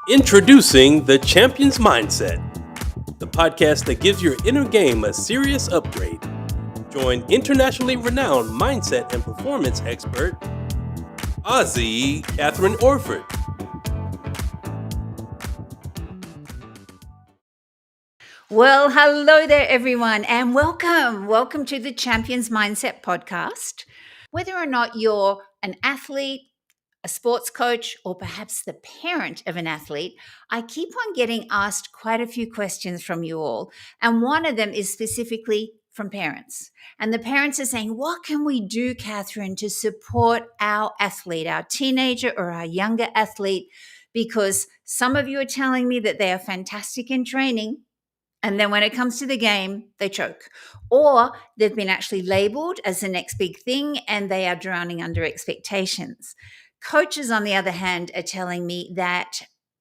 Introducing the Champion's Mindset, the podcast that gives your inner game a serious upgrade. Join internationally renowned mindset and performance expert, KATHRYN Orford. Well, hello there, everyone, and welcome. Welcome to the Champion's Mindset podcast. Whether or not you're an athlete, a sports coach, or perhaps the parent of an athlete, I keep on getting asked quite a few questions from you all. And one of them is specifically from parents. And the parents are saying, what can we do, KATHRYN, to support our athlete, our teenager or our younger athlete? Because some of you are telling me that they are fantastic in training, and then when it comes to the game, they choke. Or they've been actually labeled as the next big thing and they are drowning under expectations. Coaches, on the other hand, are telling me that,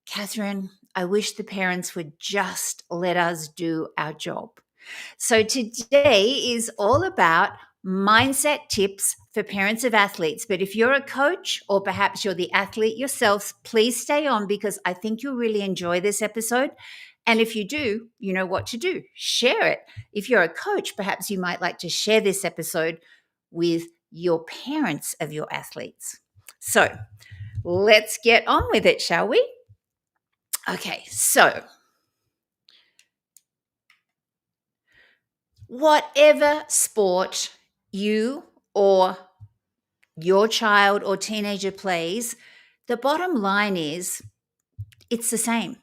KATHRYN, I wish the parents would just let us do our job. So today is all about mindset tips for parents of athletes. But if you're a coach or perhaps you're the athlete yourself, please stay on because I think you'll really enjoy this episode. And if you do, you know what to do. Share it. If you're a coach, perhaps you might like to share this episode with your parents of your athletes. So let's get on with it, shall we? Okay, so whatever sport you or your child or teenager plays, the bottom line is it's the same.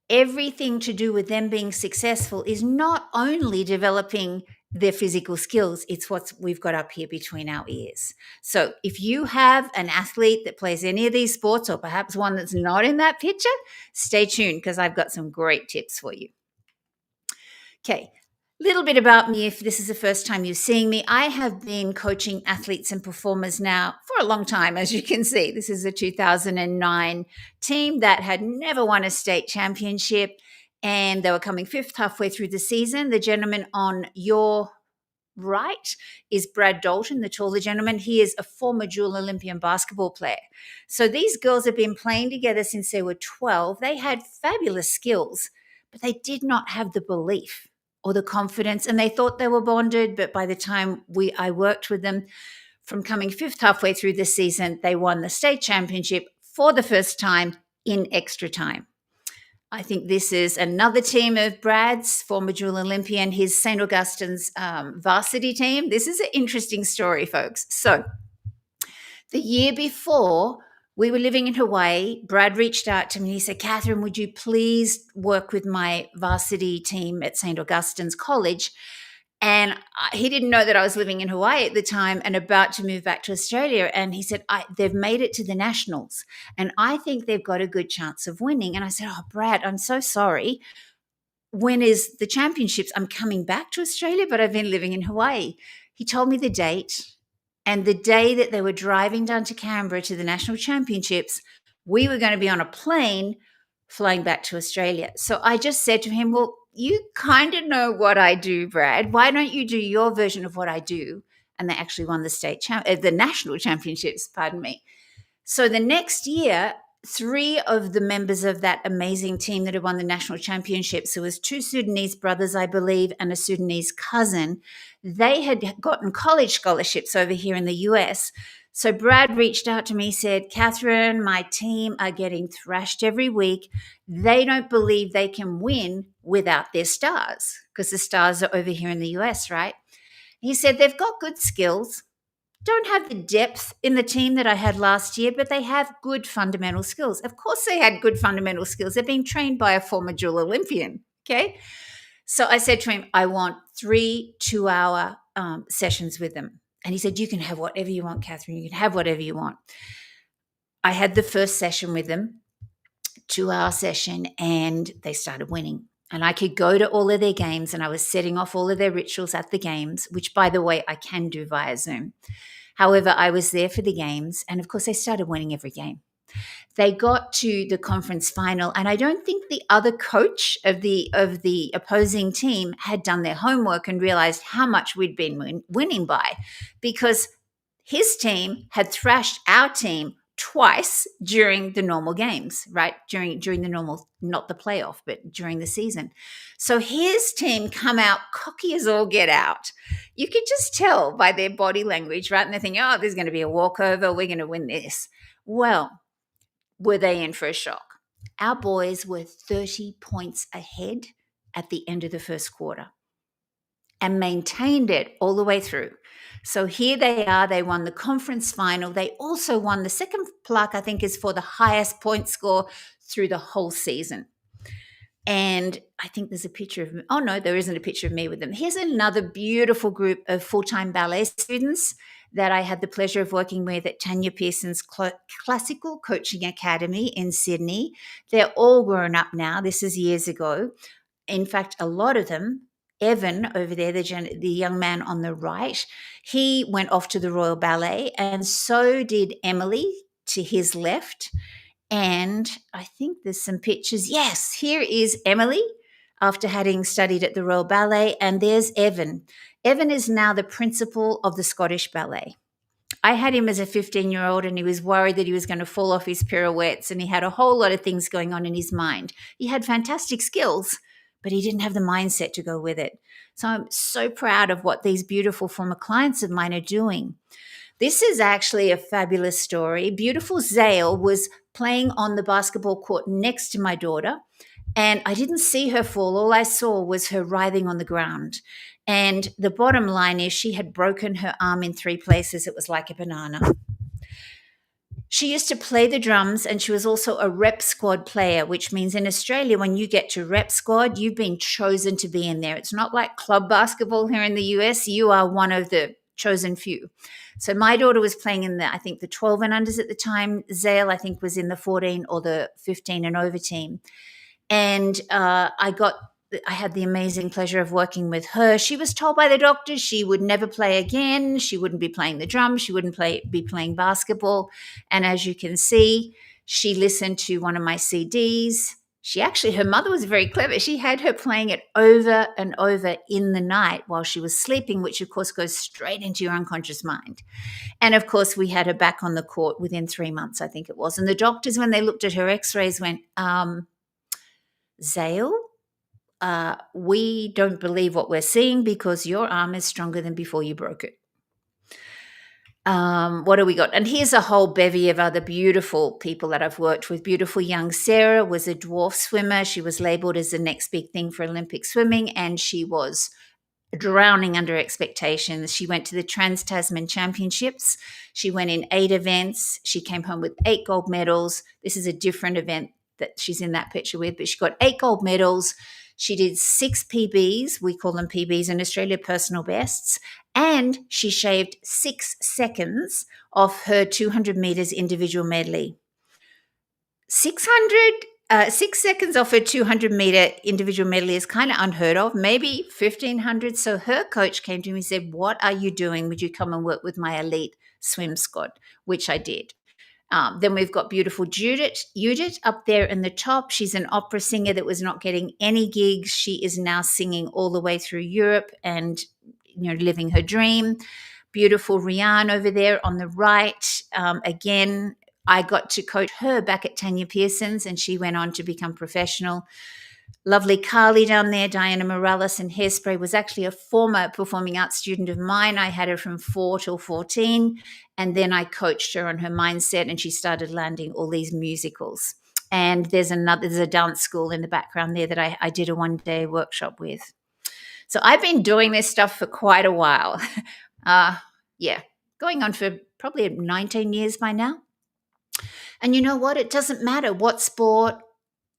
Everything to do with them being successful is not only developing their physical skills, it's what we've got up here between our ears. So if you have an athlete that plays any of these sports or perhaps one that's not in that picture, stay tuned because I've got some great tips for you. Okay. Little bit about me if this is the first time you're seeing me. I have been coaching athletes and performers now for a long time, as you can see. This is a 2009 team that had never won a state championship, and they were coming fifth halfway through the season. The gentleman on your right is Brad Dalton, the taller gentleman. He is a former dual Olympian basketball player. So these girls have been playing together since they were 12. They had fabulous skills, but they did not have the belief or the confidence, and they thought they were bonded, but by the time I worked with them, from coming fifth halfway through the season, they won the state championship for the first time in extra time. I think this is another team of Brad's, former dual Olympian, his St. Augustine's varsity team. This is an interesting story, folks. So the year before, we were living in Hawaii. Brad reached out to me. He said, KATHRYN, would you please work with my varsity team at St. Augustine's College? And he didn't know that I was living in Hawaii at the time and about to move back to Australia. And he said, they've made it to the nationals. And I think they've got a good chance of winning. And I said, oh, Brad, I'm so sorry. When is the championships? I'm coming back to Australia, but I've been living in Hawaii. He told me the date. And the day that they were driving down to Canberra to the national championships, we were going to be on a plane flying back to Australia. So I just said to him, well, you kind of know what I do, Brad. Why don't you do your version of what I do? And they actually won the national championships, pardon me. So the next year, 3 of the members of that amazing team that had won the national championships, there was 2 Sudanese brothers, I believe, and a Sudanese cousin. They had gotten college scholarships over here in the US. So Brad reached out to me, said, KATHRYN, my team are getting thrashed every week. They don't believe they can win without their stars because the stars are over here in the US, right? He said they've got good skills. Don't have the depth in the team that I had last year, but they have good fundamental skills. Of course they had good fundamental skills. They're being trained by a former dual Olympian, okay? So I said to him, I want 3 2-hour sessions with them. And he said, you can have whatever you want, KATHRYN. You can have whatever you want. I had the first session with them, 2-hour session, and they started winning. And I could go to all of their games, and I was setting off all of their rituals at the games, which, by the way, I can do via Zoom. However, I was there for the games, and of course, they started winning every game. They got to the conference final, and I don't think the other coach of the opposing team had done their homework and realized how much we'd been winning by, because his team had thrashed our team twice during the normal games, right? During the normal, not the playoff, but during the season. So his team come out cocky as all get out. You could just tell by their body language, right? And they're thinking, oh, there's going to be a walkover. We're going to win this. Well, were they in for a shock? Our boys were 30 points ahead at the end of the first quarter and maintained it all the way through. So here they are. They won the conference final. They also won the second plaque, I think, is for the highest point score through the whole season. And I think there's a picture of me. Oh, no, there isn't a picture of me with them. Here's another beautiful group of full-time ballet students that I had the pleasure of working with at Tanya Pearson's Classical Coaching Academy in Sydney. They're all grown up now. This is years ago. In fact, a lot of them, Evan over there, the young man on the right, he went off to the Royal Ballet, and so did Emily to his left. And I think there's some pictures. Yes, here is Emily after having studied at the Royal Ballet, and there's Evan. Evan is now the principal of the Scottish Ballet. I had him as a 15-year-old, and he was worried that he was going to fall off his pirouettes, and he had a whole lot of things going on in his mind. He had fantastic skills, but he didn't have the mindset to go with it. So I'm so proud of what these beautiful former clients of mine are doing. This is actually a fabulous story. Beautiful Zale was playing on the basketball court next to my daughter, and I didn't see her fall. All I saw was her writhing on the ground. And the bottom line is she had broken her arm in 3 places. It was like a banana. She used to play the drums, and she was also a rep squad player, which means in Australia, when you get to rep squad, you've been chosen to be in there. It's not like club basketball here in the US. You are one of the chosen few. So my daughter was playing in I think the 12 and unders at the time. Zale, I think, was in the 14 or the 15 and over team. And I had the amazing pleasure of working with her. She was told by the doctor she would never play again. She wouldn't be playing the drums. She wouldn't be playing basketball. And as you can see, she listened to one of my CDs. Her mother was very clever. She had her playing it over and over in the night while she was sleeping, which of course goes straight into your unconscious mind. And of course, we had her back on the court within 3 months, I think it was. And the doctors, when they looked at her x-rays, went, Zale, we don't believe what we're seeing because your arm is stronger than before you broke it. What do we got? And here's a whole bevy of other beautiful people that I've worked with. Beautiful young Sarah was a dwarf swimmer. She was labeled as the next big thing for Olympic swimming, and she was drowning under expectations. She went to the Trans-Tasman Championships. She went in 8 events. She came home with 8 gold medals. This is a different event that she's in that picture with, but she got 8 gold medals. She did 6 PBs. We call them PBs in Australia, personal bests. And she shaved 6 seconds off her 200 meters individual medley. 6 seconds off her 200 meter individual medley is kind of unheard of, maybe 1,500. So her coach came to me and said, what are you doing? Would you come and work with my elite swim squad? Which I did. Then we've got beautiful Judith up there in the top. She's an opera singer that was not getting any gigs. She is now singing all the way through Europe and living her dream. Beautiful Rianne over there on the right. Again, I got to coach her back at Tanya Pearson's, and she went on to become professional. Lovely Carly down there, Diana Morales in Hairspray, was actually a former performing arts student of mine. I had her from 4 till 14, and then I coached her on her mindset, and she started landing all these musicals. And there's a dance school in the background there that I did a one-day workshop with. So I've been doing this stuff for quite a while. Going on for probably 19 years by now. And you know what? It doesn't matter what sport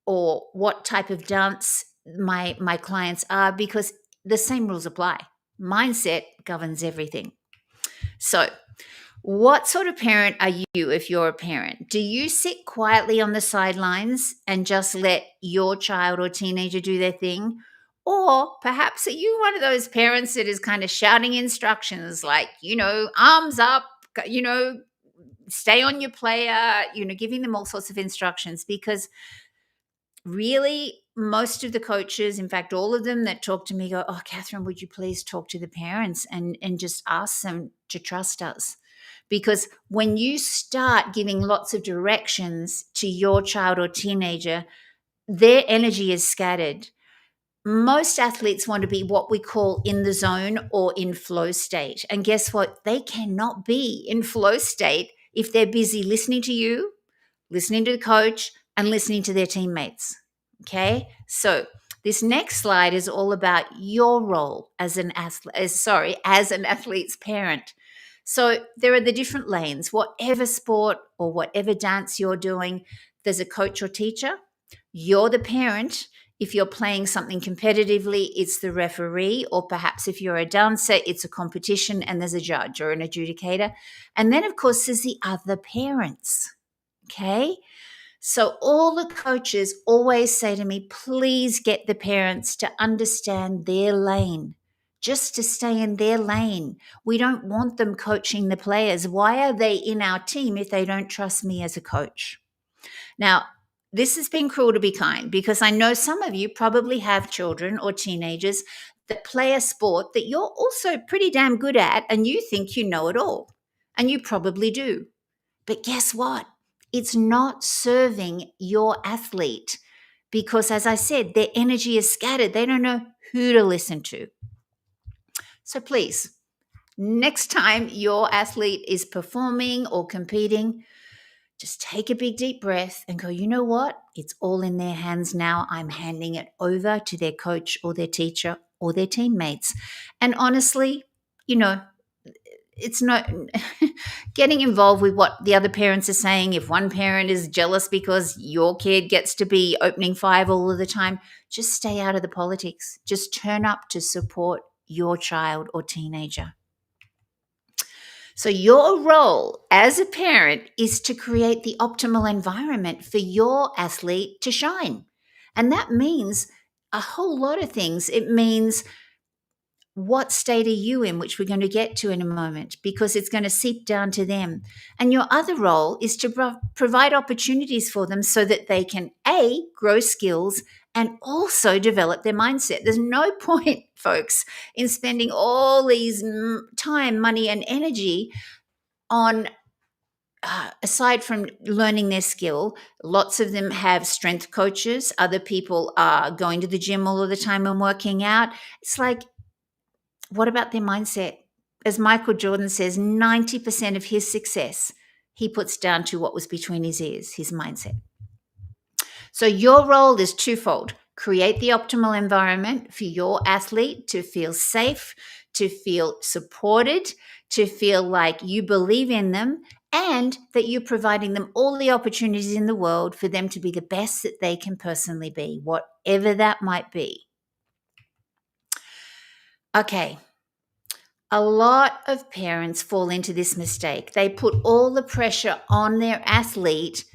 or what type of dance my clients are, because the same rules apply. Mindset governs everything. So what sort of parent are you if you're a parent? Do you sit quietly on the sidelines and just let your child or teenager do their thing? Or perhaps are you one of those parents that is kind of shouting instructions like, arms up, stay on your player, giving them all sorts of instructions? Because really, most of the coaches, in fact, all of them that talk to me go, oh, KATHRYN, would you please talk to the parents and just ask them to trust us? Because when you start giving lots of directions to your child or teenager, their energy is scattered. Most athletes want to be what we call in the zone or in flow state. And guess what? They cannot be in flow state if they're busy listening to you, listening to the coach, and listening to their teammates. Okay? So this next slide is all about your role as an athlete's parent. So there are the different lanes. Whatever sport or whatever dance you're doing, there's a coach or teacher. You're the parent. If you're playing something competitively, it's the referee, or perhaps if you're a dancer, it's a competition and there's a judge or an adjudicator. And then, of course, there's the other parents. Okay? So all the coaches always say to me, please get the parents to understand their lane, just to stay in their lane. We don't want them coaching the players. Why are they in our team if they don't trust me as a coach? Now, this has been cruel to be kind, because I know some of you probably have children or teenagers that play a sport that you're also pretty damn good at, and you think you know it all, and you probably do. But guess what? It's not serving your athlete, because, as I said, their energy is scattered. They don't know who to listen to. So please, next time your athlete is performing or competing, just take a big deep breath and go, you know what? It's all in their hands now. I'm handing it over to their coach or their teacher or their teammates. And honestly, it's not getting involved with what the other parents are saying. If one parent is jealous because your kid gets to be opening 5 all of the time, just stay out of the politics. Just turn up to support your child or teenager. So your role as a parent is to create the optimal environment for your athlete to shine. And that means a whole lot of things. It means, what state are you in, which we're going to get to in a moment, because it's going to seep down to them. And your other role is to provide opportunities for them so that they can, A, grow skills and also develop their mindset. There's no point, folks, in spending all these time, money, and energy on, aside from learning their skill. Lots of them have strength coaches. Other people are going to the gym all of the time and working out. It's like, what about their mindset? As Michael Jordan says, 90% of his success he puts down to what was between his ears, his mindset. So your role is twofold. Create the optimal environment for your athlete to feel safe, to feel supported, to feel like you believe in them, and that you're providing them all the opportunities in the world for them to be the best that they can personally be, whatever that might be. Okay. A lot of parents fall into this mistake. They put all the pressure on their athlete,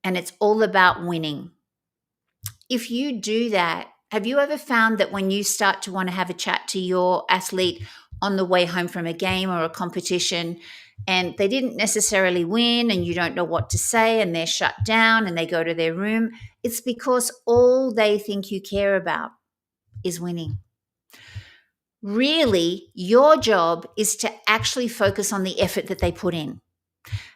and it's all about winning. If you do that, have you ever found that when you start to want to have a chat to your athlete on the way home from a game or a competition, and they didn't necessarily win, and you don't know what to say, and they're shut down and they go to their room, it's because all they think you care about is winning. Really, your job is to actually focus on the effort that they put in.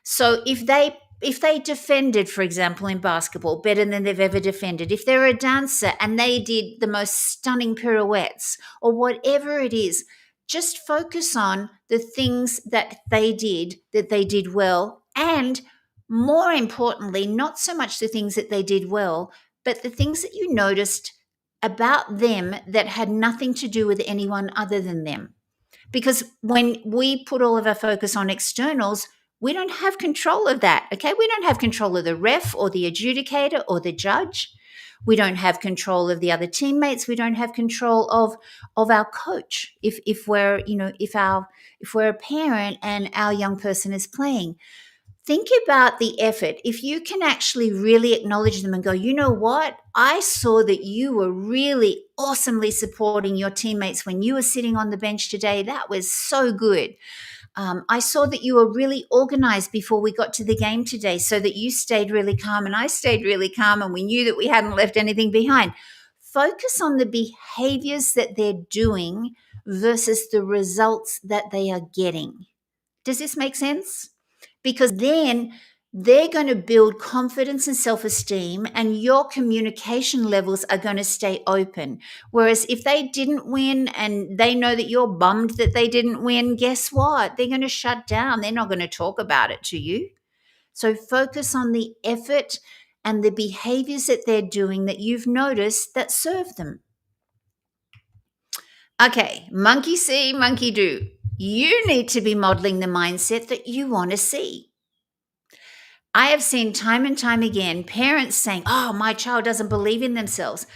So if they defended, for example, in basketball better than they've ever defended, if they're a dancer and they did the most stunning pirouettes or whatever it is, just focus on the things that they did well, and more importantly, not so much the things that they did well, but the things that you noticed about them that had nothing to do with anyone other than them. Because when we put all of our focus on externals, we don't have control of that, okay? We don't have control of the ref or the adjudicator or the judge. We don't have control of the other teammates. We don't have control of our coach if we're a parent and our young person is playing. Think about the effort. If you can actually really acknowledge them and go, you know what? I saw that you were really awesomely supporting your teammates when you were sitting on the bench today. That was so good. I saw that you were really organized before we got to the game today, so that you stayed really calm and I stayed really calm, and we knew that we hadn't left anything behind. Focus on the behaviors that they're doing versus the results that they are getting. Does this make sense? Because then they're going to build confidence and self-esteem, and your communication levels are going to stay open. Whereas if they didn't win and they know that you're bummed that they didn't win, guess what? They're going to shut down. They're not going to talk about it to you. So focus on the effort and the behaviors that they're doing that you've noticed that serve them. Okay, monkey see, monkey do. You need to be modeling the mindset that you want to see. I have seen time and time again parents saying, oh, my child doesn't believe in themselves.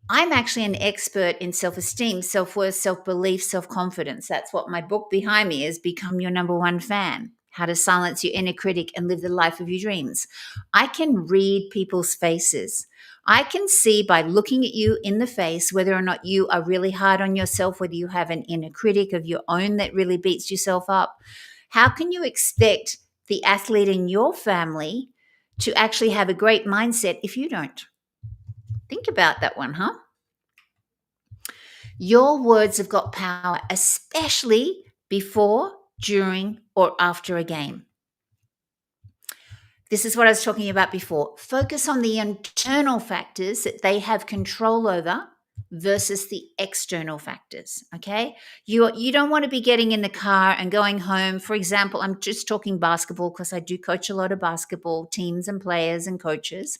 I'm actually an expert in self-esteem, self-worth, self-belief, self-confidence. That's what my book behind me is, Become Your Number One Fan, How to Silence Your Inner Critic and Live the Life of Your Dreams. I can read people's faces. I can see by looking at you in the face whether or not you are really hard on yourself, whether you have an inner critic of your own that really beats yourself up. How can you expect the athlete in your family to actually have a great mindset if you don't? Think about that one, huh? Your words have got power, especially before, during, or after a game. This is what I was talking about before. Focus on the internal factors that they have control over versus the external factors, okay? You don't want to be getting in the car and going home. For example, I'm just talking basketball because I do coach a lot of basketball teams and players and coaches,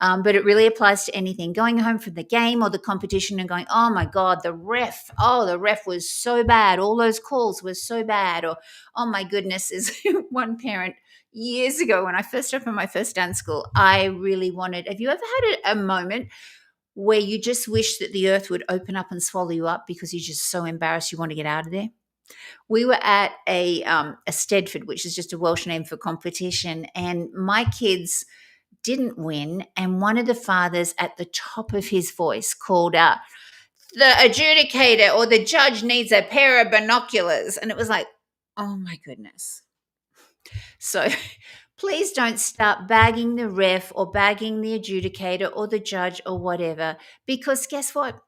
but it really applies to anything. Going home from the game or the competition and going, oh my God, the ref was so bad. All those calls were so bad. Or, oh my goodness, is one parent years ago when I first opened my first dance school, I really wanted, have you ever had a moment where you just wish that the earth would open up and swallow you up because you're just so embarrassed you want to get out of there? We were at a Stedford, which is just a Welsh name for competition, and my kids didn't win, and one of the fathers at the top of his voice called out, the adjudicator or the judge needs a pair of binoculars. And it was like, oh my goodness. So please don't start bagging the ref or bagging the adjudicator or the judge or whatever, because guess what?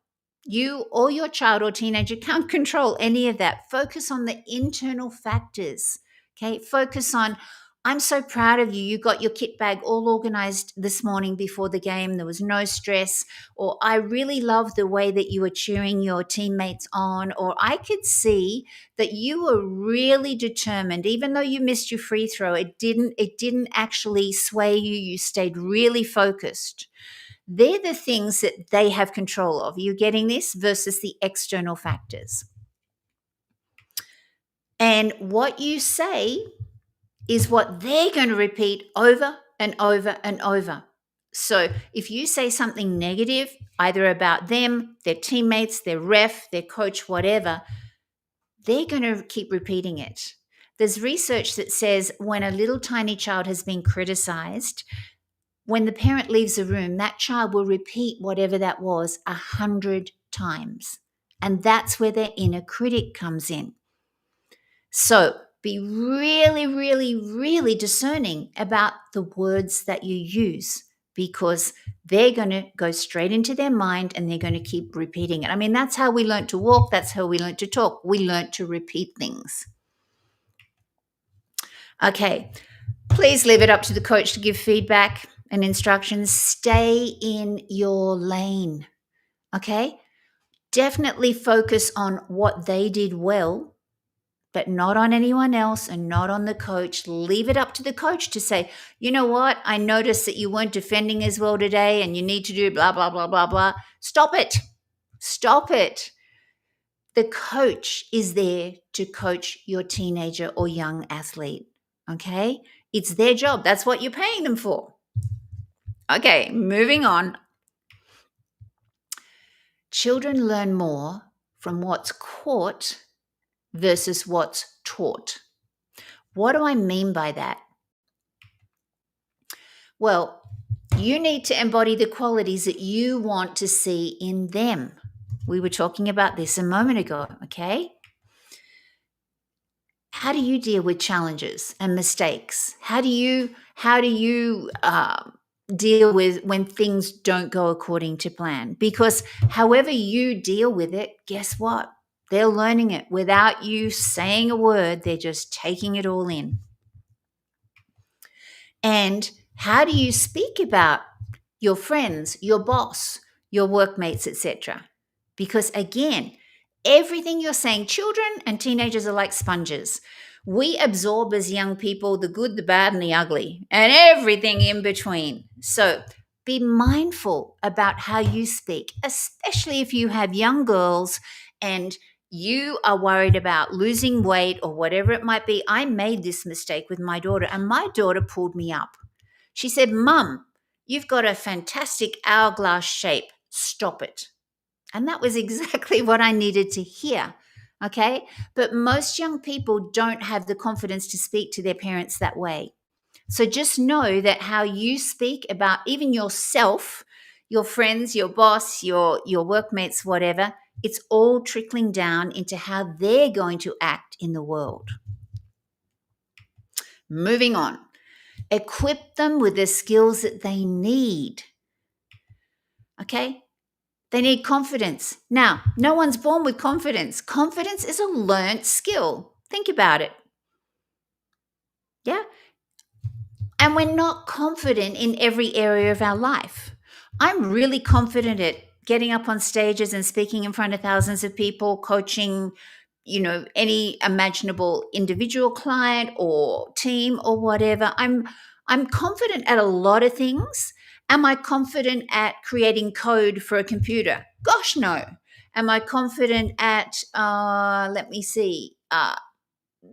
You or your child or teenager can't control any of that. Focus on the internal factors. Okay. Focus on, I'm so proud of you. You got your kit bag all organized this morning before the game. There was no stress. Or I really love the way that you were cheering your teammates on. Or I could see that you were really determined. Even though you missed your free throw, it didn't actually sway you. You stayed really focused. They're the things that they have control of. You're getting this versus the external factors. And what you say is what they're going to repeat over and over and over. So if you say something negative, either about them, their teammates, their ref, their coach, whatever, they're going to keep repeating it. There's research that says when a little tiny child has been criticized, when the parent leaves the room, that child will repeat whatever that was 100 times. And that's where their inner critic comes in. So be really, really, really discerning about the words that you use, because they're going to go straight into their mind and they're going to keep repeating it. I mean, that's how we learn to walk. That's how we learn to talk. We learn to repeat things. Okay, please leave it up to the coach to give feedback and instructions. Stay in your lane, okay? Definitely focus on what they did well, but not on anyone else and not on the coach. Leave it up to the coach to say, you know what? I noticed that you weren't defending as well today and you need to do blah, blah, blah, blah, blah. Stop it. Stop it. The coach is there to coach your teenager or young athlete, okay? It's their job. That's what you're paying them for. Okay, moving on. Children learn more from what's caught versus what's taught. What do I mean by that? Well, you need to embody the qualities that you want to see in them. We were talking about this a moment ago, okay? How do you deal with challenges and mistakes? How do you deal with when things don't go according to plan? Because however you deal with it, guess what? They're learning it without you saying a word. They're just taking it all in. And how do you speak about your friends, your boss, your workmates, etc.? Because again, everything you're saying, children and teenagers are like sponges. We absorb as young people the good, the bad, and the ugly, and everything in between. So be mindful about how you speak, especially if you have young girls and you are worried about losing weight or whatever it might be. I made this mistake with my daughter, and my daughter pulled me up. She said, "Mum, you've got a fantastic hourglass shape. Stop it." And that was exactly what I needed to hear. Okay. But most young people don't have the confidence to speak to their parents that way. So just know that how you speak about even yourself, your friends, your boss, your workmates, whatever, it's all trickling down into how they're going to act in the world. Moving on. Equip them with the skills that they need. Okay? They need confidence. Now, no one's born with confidence. Confidence is a learnt skill. Think about it. Yeah? And we're not confident in every area of our life. I'm really confident at getting up on stages and speaking in front of thousands of people, coaching, any imaginable individual client or team or whatever. I'm confident at a lot of things. Am I confident at creating code for a computer? Gosh, no. Am I confident at,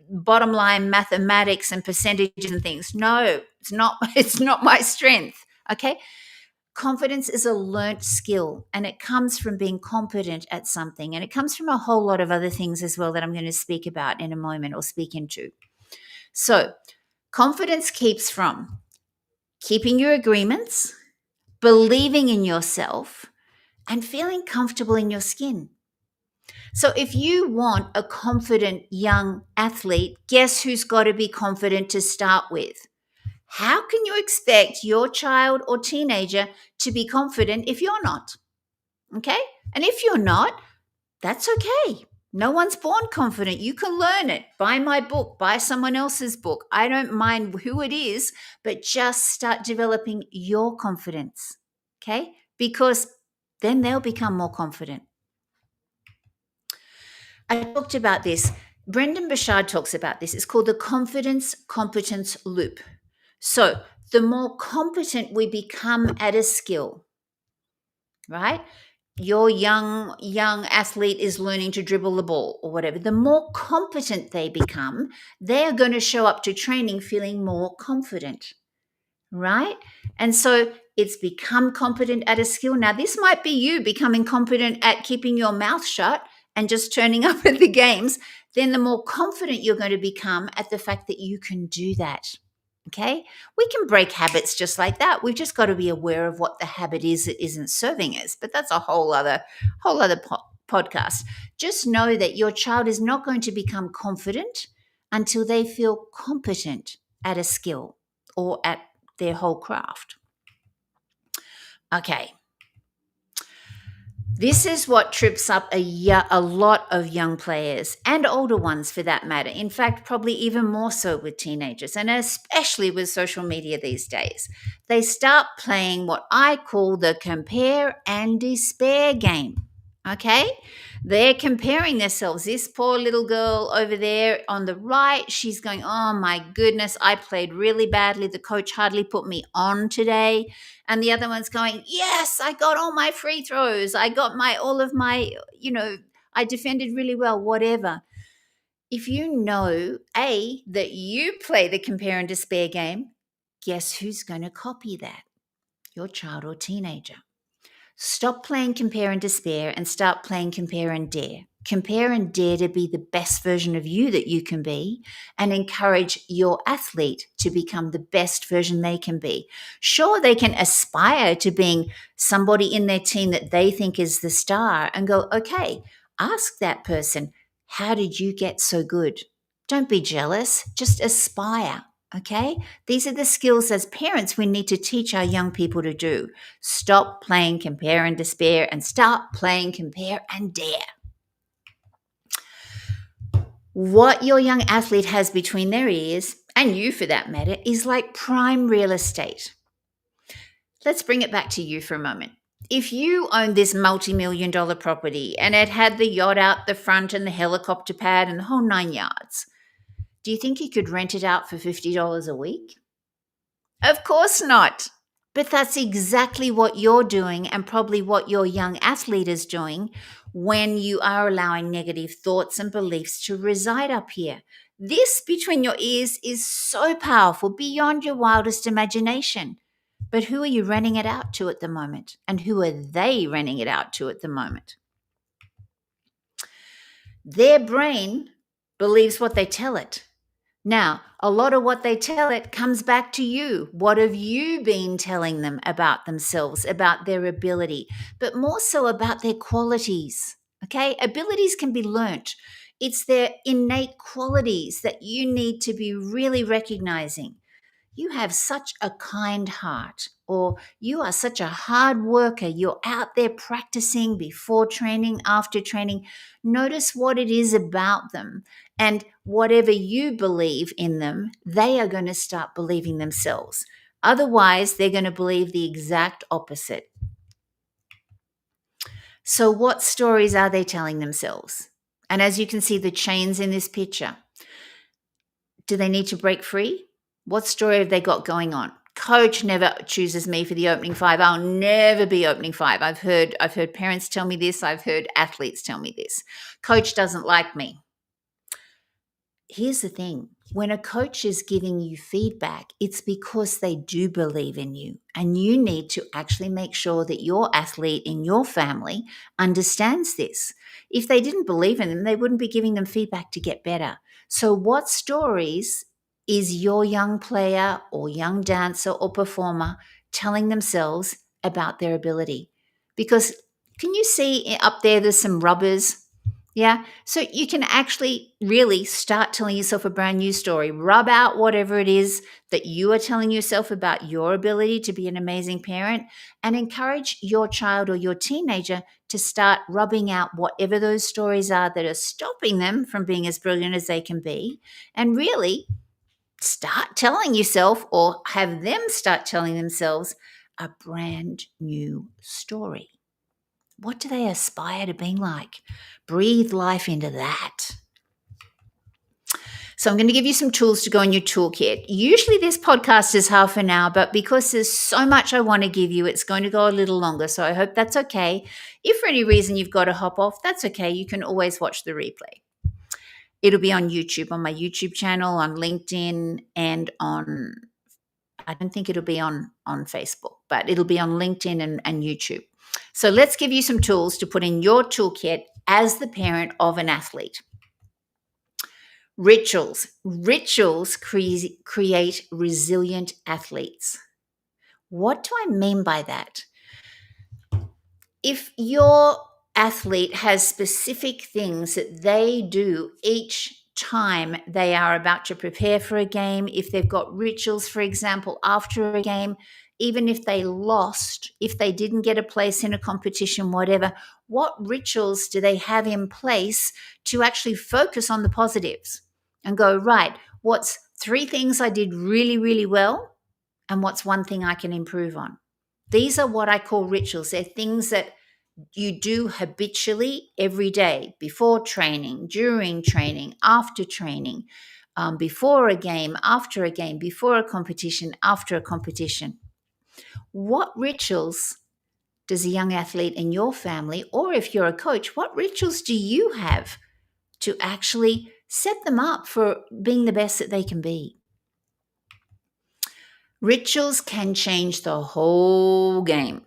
bottom line mathematics and percentages and things? No, it's not. It's not my strength. Okay. Confidence is a learnt skill, and it comes from being competent at something, and it comes from a whole lot of other things as well that I'm going to speak about in a moment or speak into. So confidence keeps from keeping your agreements, believing in yourself, and feeling comfortable in your skin. So if you want a confident young athlete, guess who's got to be confident to start with? How can you expect your child or teenager to be confident if you're not? Okay? And if you're not, that's okay. No one's born confident. You can learn it. Buy my book, buy someone else's book. I don't mind who it is, but just start developing your confidence. Okay? Because then they'll become more confident. I talked about this. Brendan Burchard talks about this. It's called the confidence competence loop. So the more competent we become at a skill, right? Your young athlete is learning to dribble the ball or whatever. The more competent they become, they're going to show up to training feeling more confident, right? And so it's become competent at a skill. Now, this might be you becoming competent at keeping your mouth shut and just turning up at the games. Then the more confident you're going to become at the fact that you can do that. Okay, we can break habits just like that. We've just got to be aware of what the habit is that isn't serving us. But that's a whole other podcast. Just know that your child is not going to become confident until they feel competent at a skill or at their whole craft. Okay. This is what trips up a lot of young players and older ones for that matter. In fact, probably even more so with teenagers and especially with social media these days. They start playing what I call the compare and despair game. Okay? They're comparing themselves. This poor little girl over there on the right, she's going, "Oh my goodness, I played really badly. The coach hardly put me on today." And the other one's going, "Yes, I got all my free throws. I got I defended really well, whatever." If you know, that you play the compare and despair game, guess who's going to copy that? Your child or teenager. Stop playing compare and despair and start playing compare and dare. Compare and dare to be the best version of you that you can be and encourage your athlete to become the best version they can be. Sure, they can aspire to being somebody in their team that they think is the star and go, okay, ask that person, how did you get so good? Don't be jealous, just aspire. Okay, these are the skills as parents we need to teach our young people to do. Stop playing compare and despair and start playing compare and dare. What your young athlete has between their ears, and you for that matter, is like prime real estate. Let's bring it back to you for a moment. If you owned this multi-million dollar property and it had the yacht out the front and the helicopter pad and the whole 9 yards, do you think you could rent it out for $50 a week? Of course not. But that's exactly what you're doing, and probably what your young athlete is doing when you are allowing negative thoughts and beliefs to reside up here. This between your ears is so powerful beyond your wildest imagination. But who are you renting it out to at the moment? And who are they renting it out to at the moment? Their brain believes what they tell it. Now, a lot of what they tell it comes back to you. What have you been telling them about themselves, about their ability, but more so about their qualities? Okay, abilities can be learnt. It's their innate qualities that you need to be really recognizing. You have such a kind heart, or you are such a hard worker. You're out there practicing before training, after training. Notice what it is about them. And whatever you believe in them, they are going to start believing themselves. Otherwise, they're going to believe the exact opposite. So, what stories are they telling themselves? And as you can see, the chains in this picture, do they need to break free? What story have they got going on? Coach never chooses me for the opening 5. I'll never be opening 5. I've heard parents tell me this. I've heard athletes tell me this. Coach doesn't like me. Here's the thing. When a coach is giving you feedback, it's because they do believe in you, and you need to actually make sure that your athlete in your family understands this. If they didn't believe in them, they wouldn't be giving them feedback to get better. So what stories is your young player or young dancer or performer telling themselves about their ability? Because can you see up there, there's some rubbers? Yeah. So you can actually really start telling yourself a brand new story. Rub out whatever it is that you are telling yourself about your ability to be an amazing parent, and encourage your child or your teenager to start rubbing out whatever those stories are that are stopping them from being as brilliant as they can be, and really start telling yourself, or have them start telling themselves, a brand new story. What do they aspire to being like? Breathe life into that. So I'm going to give you some tools to go in your toolkit. Usually this podcast is half an hour, but because there's so much I want to give you, it's going to go a little longer. So I hope that's okay. If for any reason you've got to hop off, that's okay. You can always watch the replay. It'll be on YouTube, on my YouTube channel, on LinkedIn, and on, I don't think it'll be on Facebook, but it'll be on LinkedIn and YouTube. So let's give you some tools to put in your toolkit as the parent of an athlete. Rituals. Rituals create resilient athletes. What do I mean by that? If your athlete has specific things that they do each time they are about to prepare for a game, if they've got rituals, for example, after a game, even if they lost, if they didn't get a place in a competition, whatever, what rituals do they have in place to actually focus on the positives and go, right, what's 3 things I did really, really well, and what's 1 thing I can improve on? These are what I call rituals. They're things that you do habitually every day, before training, during training, after training, before a game, after a game, before a competition, after a competition. What rituals does a young athlete in your family, or if you're a coach, what rituals do you have to actually set them up for being the best that they can be? Rituals can change the whole game.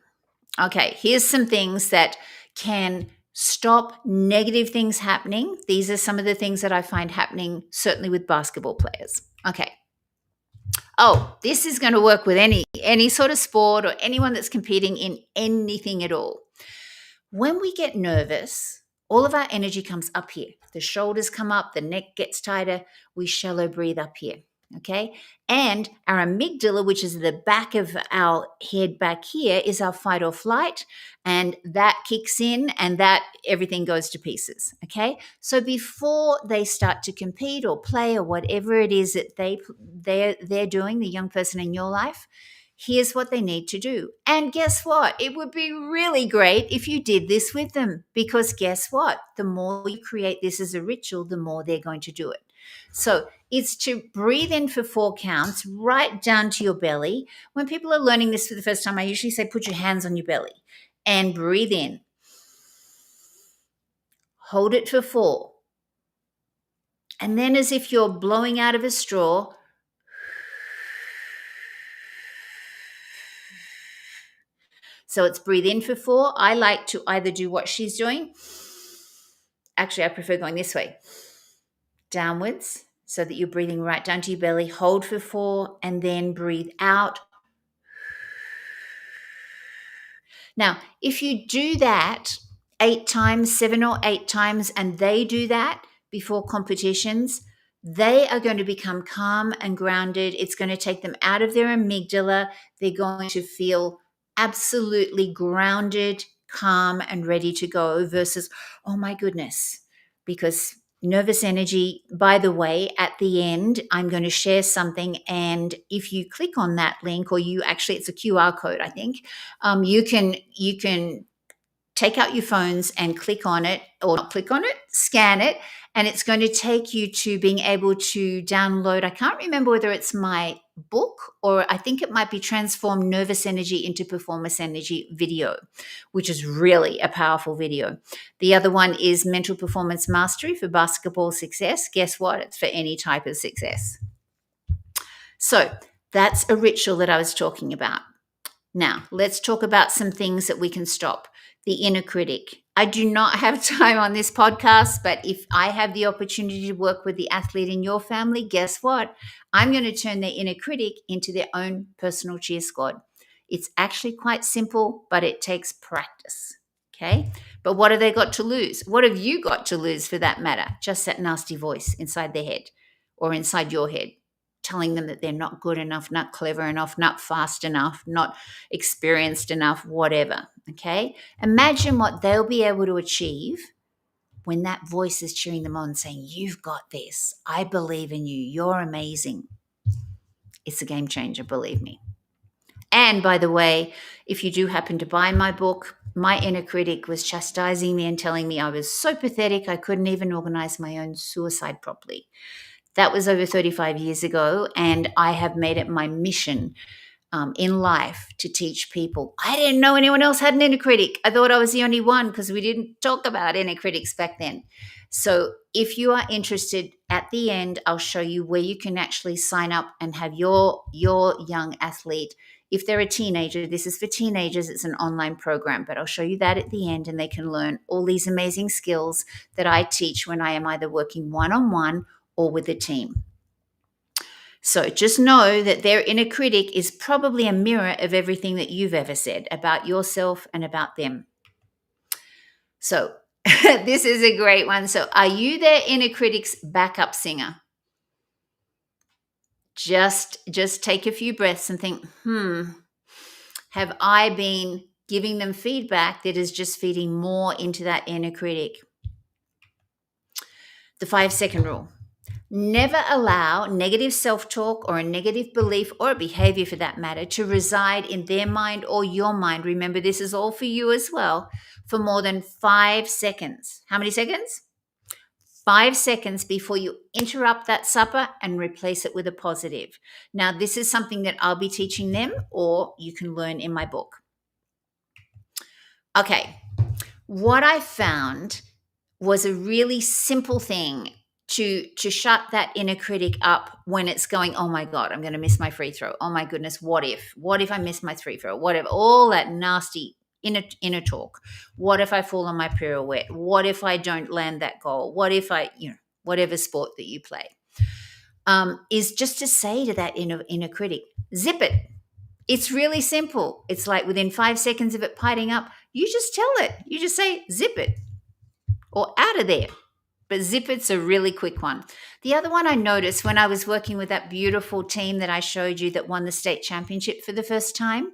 Okay, here's some things that can stop negative things happening. These are some of the things that I find happening, certainly with basketball players. Okay. Oh, this is going to work with any sort of sport or anyone that's competing in anything at all. When we get nervous, all of our energy comes up here. The shoulders come up, the neck gets tighter. We shallow breathe up here. Okay. And our amygdala, which is the back of our head back here, is our fight or flight. And that kicks in and that everything goes to pieces. Okay. So before they start to compete or play or whatever it is that they're doing, the young person in your life, here's what they need to do. And guess what? It would be really great if you did this with them, because guess what? The more you create this as a ritual, the more they're going to do it. So it's to breathe in for 4 counts, right down to your belly. When people are learning this for the first time, I usually say, put your hands on your belly and breathe in. Hold it for 4. And then, as if you're blowing out of a straw, so it's breathe in for 4. I like to either do what she's doing. Actually, I prefer going this way. Downwards, so that you're breathing right down to your belly. Hold for 4 and then breathe out. Now, if you do that 8 times, 7 or 8 times, and they do that before competitions, they are going to become calm and grounded. It's going to take them out of their amygdala. They're going to feel absolutely grounded, calm, and ready to go versus, oh my goodness, because nervous energy, by the way, at the end, I'm going to share something. And if you click on that link, or it's a QR code, I think, you can take out your phones and click on it, or not click on it, scan it, and it's going to take you to being able to download. I can't remember whether it's my book, or I think it might be Transform Nervous Energy into Performance Energy video, which is really a powerful video. The other one is Mental Performance Mastery for Basketball Success. Guess what? It's for any type of success. So that's a ritual that I was talking about. Now, let's talk about some things that we can stop. The inner critic. I do not have time on this podcast, but if I have the opportunity to work with the athlete in your family, guess what? I'm going to turn their inner critic into their own personal cheer squad. It's actually quite simple, but it takes practice. Okay? But what have they got to lose? What have you got to lose, for that matter? Just that nasty voice inside their head or inside your head, telling them that they're not good enough, not clever enough, not fast enough, not experienced enough, whatever. Okay? Imagine what they'll be able to achieve when that voice is cheering them on, saying, you've got this. I believe in you. You're amazing. It's a game changer, believe me. And by the way, if you do happen to buy my book, my inner critic was chastising me and telling me I was so pathetic I couldn't even organize my own suicide properly. That was over 35 years ago, and I have made it my mission in life to teach people. I didn't know anyone else had an inner critic. I thought I was the only one, because we didn't talk about inner critics back then. So if you are interested, at the end, I'll show you where you can actually sign up and have your young athlete. If they're a teenager, this is for teenagers. It's an online program, but I'll show you that at the end, and they can learn all these amazing skills that I teach when I am either working one-on-one or with a team. So just know that their inner critic is probably a mirror of everything that you've ever said about yourself and about them. So this is a great one. So are you their inner critic's backup singer? Just take a few breaths and think, have I been giving them feedback that is just feeding more into that inner critic? The 5-second rule. Never allow negative self-talk or a negative belief, or a behavior for that matter, to reside in their mind or your mind. Remember, this is all for you as well, for more than 5 seconds. How many seconds? 5 seconds before you interrupt that supper and replace it with a positive. Now, this is something that I'll be teaching them, or you can learn in my book. Okay, what I found was a really simple thing to shut that inner critic up when it's going, oh my God, I'm going to miss my free throw. Oh my goodness, what if I miss my free throw? Whatever, all that nasty inner talk. What if I fall on my pirouette? What if I don't land that goal? What if I, whatever sport that you play, is just to say to that inner critic, zip it. It's really simple. It's like within 5 seconds of it piling up, you just tell it. You just say, zip it, or out of there. But zip it's a really quick one. The other one I noticed when I was working with that beautiful team that I showed you that won the state championship for the first time,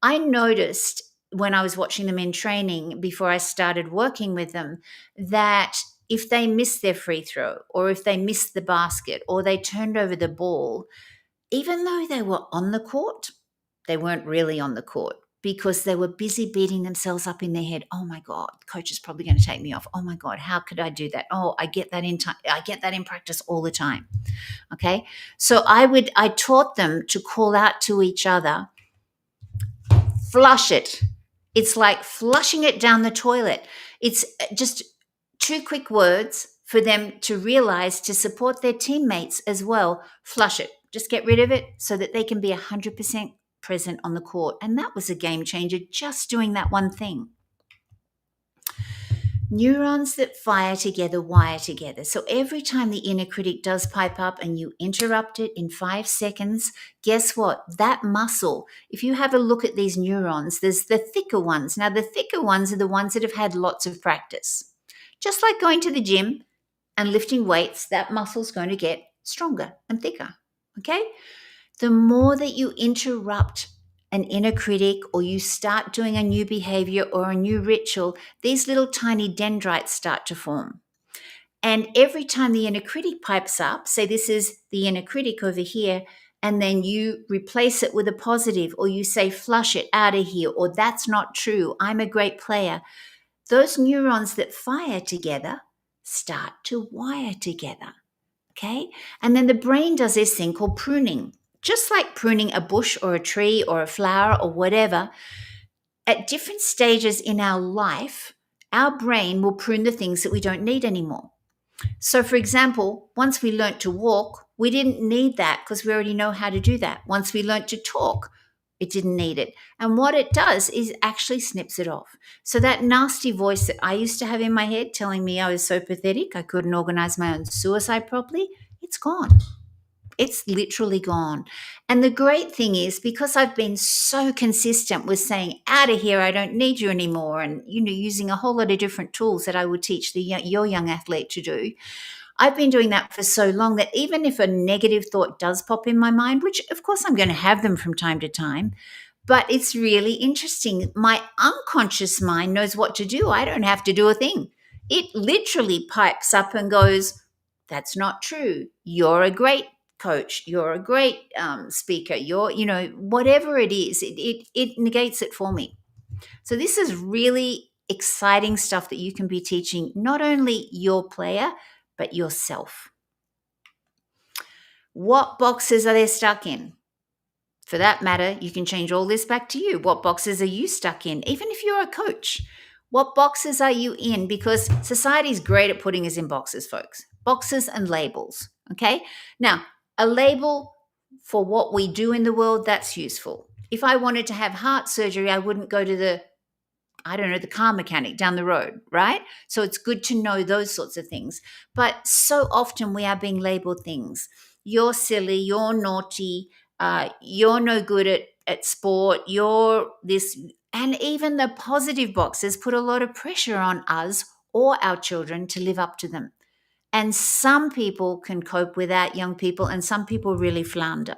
I noticed when I was watching them in training before I started working with them that if they missed their free throw or if they missed the basket or they turned over the ball, even though they were on the court, they weren't really on the court because they were busy beating themselves up in their head. Oh my God, coach is probably going to take me off. Oh my God, how could I do that? Oh, I get that in time. I get that in practice all the time. Okay. So I taught them to call out to each other, flush it. It's like flushing it down the toilet. It's just two quick words for them to realize to support their teammates as well. Flush it. Just get rid of it so that they can be 100% present on the court. And that was a game changer, just doing that one thing. Neurons that fire together wire together. So every time the inner critic does pipe up and you interrupt it in 5 seconds, guess what? That muscle, if you have a look at these neurons, there's the thicker ones. Now, the thicker ones are the ones that have had lots of practice. Just like going to the gym and lifting weights, that muscle's going to get stronger and thicker. Okay? The more that you interrupt an inner critic or you start doing a new behavior or a new ritual, these little tiny dendrites start to form. And every time the inner critic pipes up, say this is the inner critic over here, and then you replace it with a positive, or you say, flush it out of here, or that's not true, I'm a great player. Those neurons that fire together start to wire together. Okay? And then the brain does this thing called pruning. Just like pruning a bush or a tree or a flower or whatever, at different stages in our life, our brain will prune the things that we don't need anymore. So, for example, once we learnt to walk, we didn't need that because we already know how to do that. Once we learnt to talk, it didn't need it. And what it does is actually snips it off. So that nasty voice that I used to have in my head telling me I was so pathetic, I couldn't organize my own suicide properly, it's gone. It's literally gone. And the great thing is, because I've been so consistent with saying, out of here, I don't need you anymore, and using a whole lot of different tools that I would teach your young athlete to do, I've been doing that for so long that even if a negative thought does pop in my mind, which of course I'm going to have them from time to time, but it's really interesting. My unconscious mind knows what to do. I don't have to do a thing. It literally pipes up and goes, that's not true. You're a great coach, you're a great speaker, you're, whatever it is, it negates it for me. So this is really exciting stuff that you can be teaching not only your player, but yourself. What boxes are they stuck in? For that matter, you can change all this back to you. What boxes are you stuck in? Even if you're a coach, what boxes are you in? Because society's great at putting us in boxes, folks. Boxes and labels, okay? Now, a label for what we do in the world, that's useful. If I wanted to have heart surgery, I wouldn't go to the car mechanic down the road, right? So it's good to know those sorts of things. But so often we are being labeled things. You're silly, you're naughty, you're no good at sport, you're this. And even the positive boxes put a lot of pressure on us or our children to live up to them. And some people can cope with that, young people, and some people really flounder,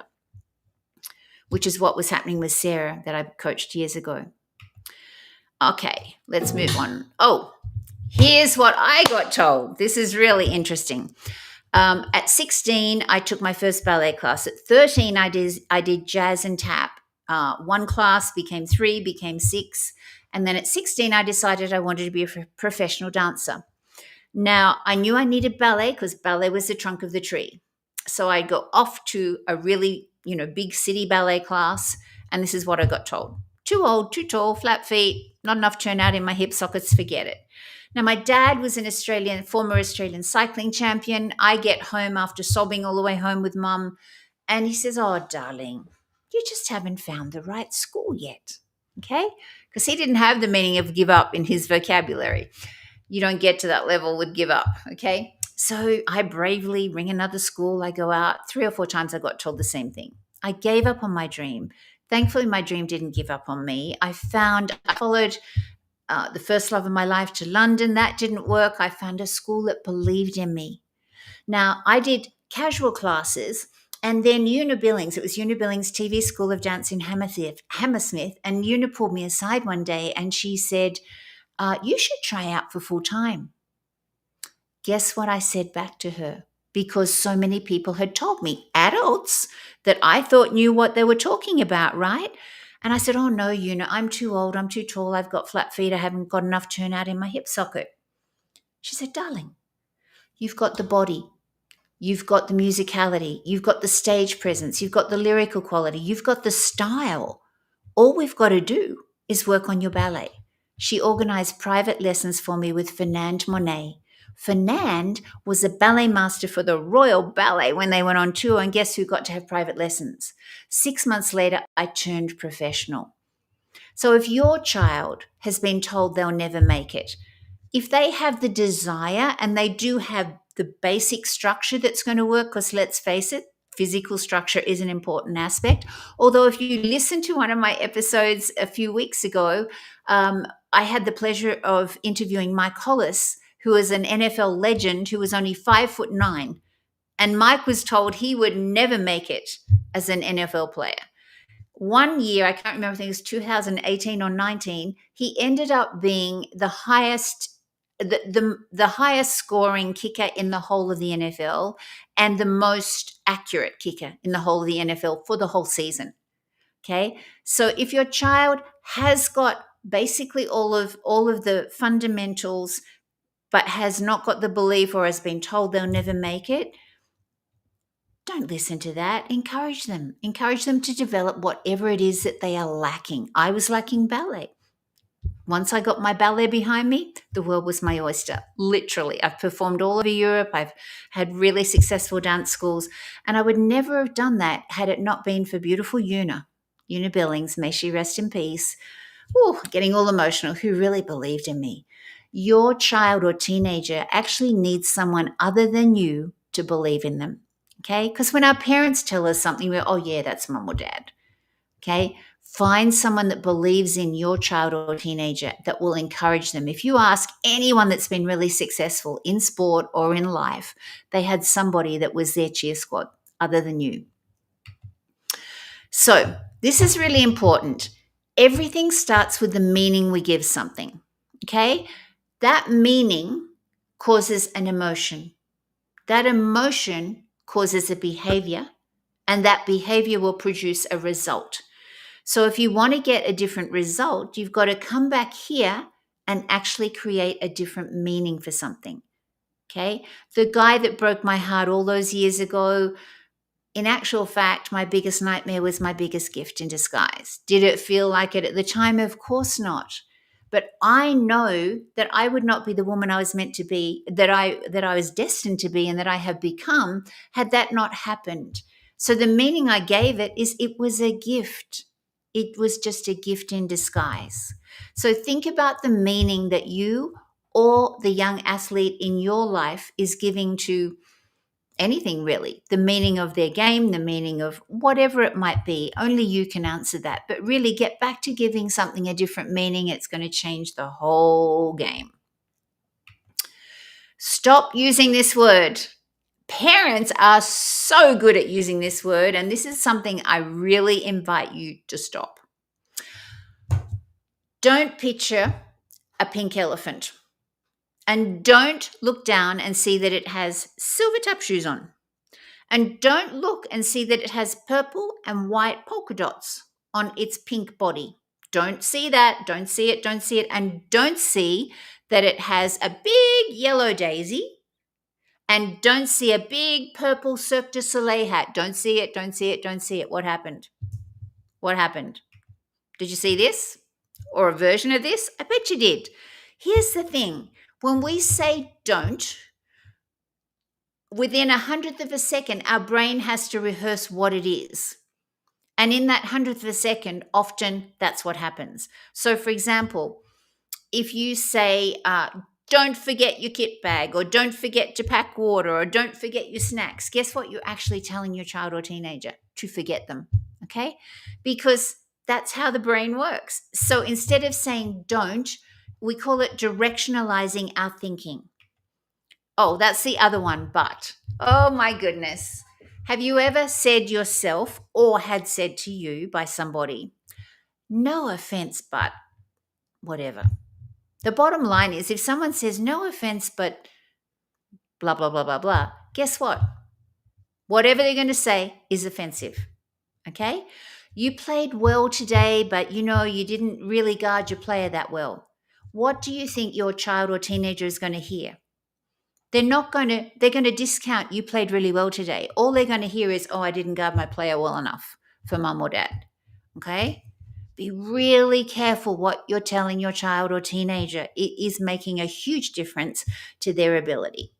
which is what was happening with Sarah that I coached years ago. Okay, let's move on. Oh, here's what I got told. This is really interesting. At 16, I took my first ballet class. At 13, I did jazz and tap. One class became 3, became 6. And then at 16, I decided I wanted to be a professional dancer. Now, I knew I needed ballet because ballet was the trunk of the tree. So I go off to a really, big city ballet class. And this is what I got told. Too old, too tall, flat feet, not enough turnout in my hip sockets, forget it. Now, my dad was an former Australian cycling champion. I get home after sobbing all the way home with mum. And he says, oh, darling, you just haven't found the right school yet. Okay? Because he didn't have the meaning of give up in his vocabulary. You don't get to that level with give up, okay? So I bravely ring another school. I go out 3 or 4 times. I got told the same thing. I gave up on my dream. Thankfully, my dream didn't give up on me. I followed the first love of my life to London. That didn't work. I found a school that believed in me. Now, I did casual classes and then Una Billings, it was Una Billings TV School of Dance in Hammersmith, and Una pulled me aside one day and she said, you should try out for full time. Guess what I said back to her? Because so many people had told me, adults that I thought knew what they were talking about, right? And I said, oh no, Una, I'm too old, I'm too tall, I've got flat feet, I haven't got enough turnout in my hip socket. She said, darling, you've got the body, you've got the musicality, you've got the stage presence, you've got the lyrical quality, you've got the style. All we've got to do is work on your ballet. She organized private lessons for me with Fernand Monet. Fernand was a ballet master for the Royal Ballet when they went on tour, and guess who got to have private lessons? 6 months later, I turned professional. So if your child has been told they'll never make it, if they have the desire and they do have the basic structure that's going to work, because let's face it, physical structure is an important aspect. Although if you listen to one of my episodes a few weeks ago, I had the pleasure of interviewing Mike Hollis, who is an NFL legend who was only 5'9". And Mike was told he would never make it as an NFL player. One year, I can't remember, I think it was 2018 or 19, he ended up being the highest scoring kicker in the whole of the NFL and the most accurate kicker in the whole of the NFL for the whole season. Okay. So if your child has got basically all of the fundamentals, but has not got the belief or has been told they'll never make it, don't listen to that. Encourage them. Encourage them to develop whatever it is that they are lacking. I was lacking ballet. Once I got my ballet behind me, the world was my oyster. Literally, I've performed all over Europe. I've had really successful dance schools. And I would never have done that had it not been for beautiful Una Billings, may she rest in peace. Ooh, getting all emotional, who really believed in me. Your child or teenager actually needs someone other than you to believe in them. Okay? Because when our parents tell us something, we're, oh yeah, that's mom or dad. Okay? Find someone that believes in your child or teenager that will encourage them. If you ask anyone that's been really successful in sport or in life, they had somebody that was their cheer squad other than you. So this is really important. Everything starts with the meaning we give something. Okay? That meaning causes an emotion. That emotion causes a behavior, and that behavior will produce a result. So if you want to get a different result, you've got to come back here and actually create a different meaning for something. Okay? The guy that broke my heart all those years ago, in actual fact, my biggest nightmare was my biggest gift in disguise. Did it feel like it at the time? Of course not. But I know that I would not be the woman I was meant to be, that I was destined to be, and that I have become, had that not happened. So the meaning I gave it is it was a gift. It was just a gift in disguise. So think about the meaning that you or the young athlete in your life is giving to anything really, the meaning of their game, the meaning of whatever it might be. Only you can answer that. But really get back to giving something a different meaning. It's going to change the whole game. Stop using this word. Parents are so good at using this word, and this is something I really invite you to stop. Don't picture a pink elephant, and don't look down and see that it has silver tap shoes on. And don't look and see that it has purple and white polka dots on its pink body. Don't see that. Don't see it. Don't see it. And don't see that it has a big yellow daisy. And don't see a big purple Cirque du Soleil hat. Don't see it. Don't see it. Don't see it. What happened? What happened? Did you see this? Or a version of this? I bet you did. Here's the thing. When we say don't, within 100th of a second, our brain has to rehearse what it is. And in that 100th of a second, often that's what happens. So, for example, if you say, don't forget your kit bag, or don't forget to pack water, or don't forget your snacks, guess what you're actually telling your child or teenager? To forget them, okay? Because that's how the brain works. So instead of saying don't, we call it directionalizing our thinking. Oh, that's the other one, but. Oh my goodness. Have you ever said yourself or had said to you by somebody, no offense, but whatever? The bottom line is if someone says, no offense, but blah, blah, blah, blah, blah, guess what? Whatever they're going to say is offensive. Okay? You played well today, but you didn't really guard your player that well. What do you think your child or teenager is going to hear? They're going to discount you played really well today. All they're going to hear is, oh, I didn't guard my player well enough for mum or dad. Okay? Be really careful what you're telling your child or teenager. It is making a huge difference to their ability.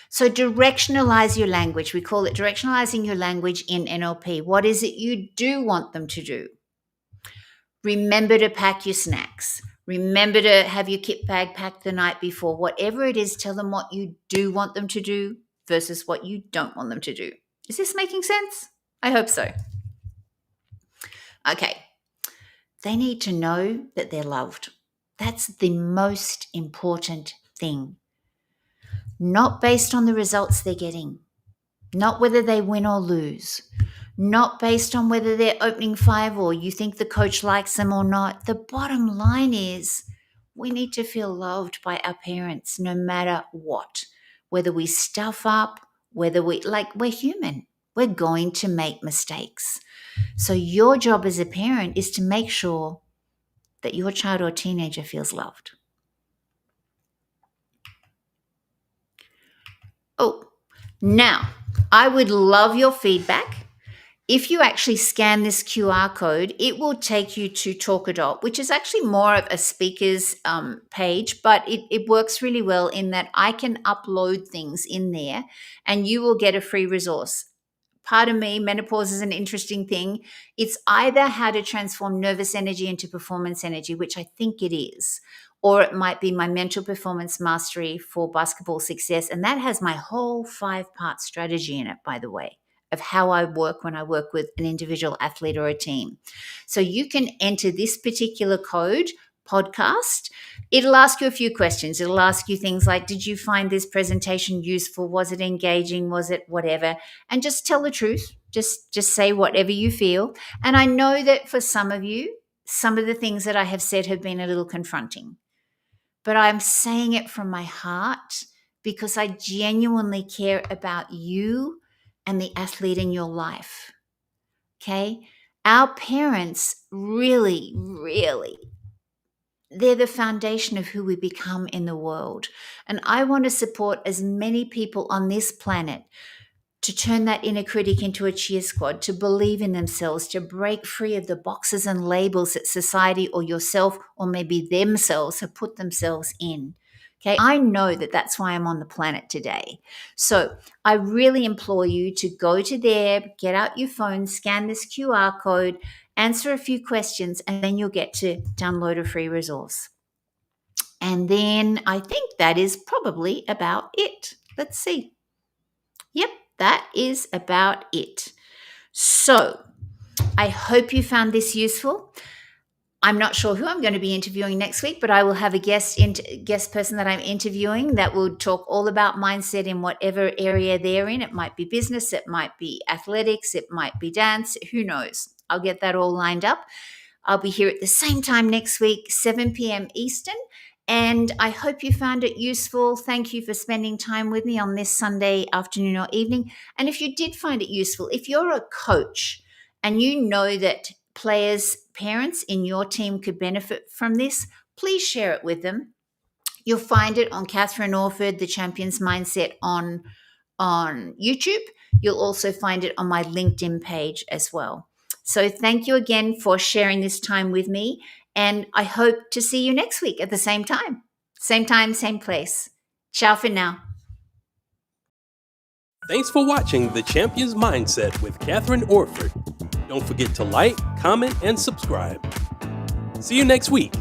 So directionalize your language. We call it directionalizing your language in NLP. What is it you do want them to do? Remember to pack your snacks. Remember to have your kit bag packed the night before. Whatever it is, tell them what you do want them to do versus what you don't want them to do. Is this making sense? I hope so. Okay. They need to know that they're loved. That's the most important thing. Not based on the results they're getting, not whether they win or lose, not based on whether they're opening 5 or you think the coach likes them or not. The bottom line is we need to feel loved by our parents no matter what, whether we stuff up, whether we're human. We're going to make mistakes. So your job as a parent is to make sure that your child or teenager feels loved. Oh, now I would love your feedback. If you actually scan this QR code, it will take you to Talkadot, which is actually more of a speaker's page, but it works really well in that I can upload things in there and you will get a free resource. Pardon me, menopause is an interesting thing. It's either how to transform nervous energy into performance energy, which I think it is, or it might be my mental performance mastery for basketball success. And that has my whole 5-part strategy in it, by the way, of how I work when I work with an individual athlete or a team. So you can enter this particular code, podcast. It'll ask you a few questions. It'll ask you things like, did you find this presentation useful? Was it engaging? Was it whatever? And just tell the truth. Just say whatever you feel. And I know that for some of you, some of the things that I have said have been a little confronting, but I'm saying it from my heart because I genuinely care about you and the athlete in your life. Okay? Our parents really, really, they're the foundation of who we become in the world. And I want to support as many people on this planet to turn that inner critic into a cheer squad, to believe in themselves, to break free of the boxes and labels that society or yourself or maybe themselves have put themselves in. Okay, I know that that's why I'm on the planet today. So I really implore you to go to there, get out your phone, scan this QR code, answer a few questions, and then you'll get to download a free resource. And then I think that is probably about it. Let's see. Yep, that is about it. So I hope you found this useful. I'm not sure who I'm going to be interviewing next week, but I will have a guest person that I'm interviewing that will talk all about mindset in whatever area they're in. It might be business, it might be athletics, it might be dance, who knows? I'll get that all lined up. I'll be here at the same time next week, 7 p.m. Eastern, and I hope you found it useful. Thank you for spending time with me on this Sunday afternoon or evening. And if you did find it useful, if you're a coach and you know that parents in your team could benefit from this, please share it with them. You'll find it on KATHRYN ORFORD, The Champion's Mindset on YouTube. You'll also find it on my LinkedIn page as well. So thank you again for sharing this time with me, and I hope to see you next week at the same time, same place. Ciao for now. Thanks for watching The Champion's Mindset with KATHRYN ORFORD. Don't forget to like, comment, and subscribe. See you next week.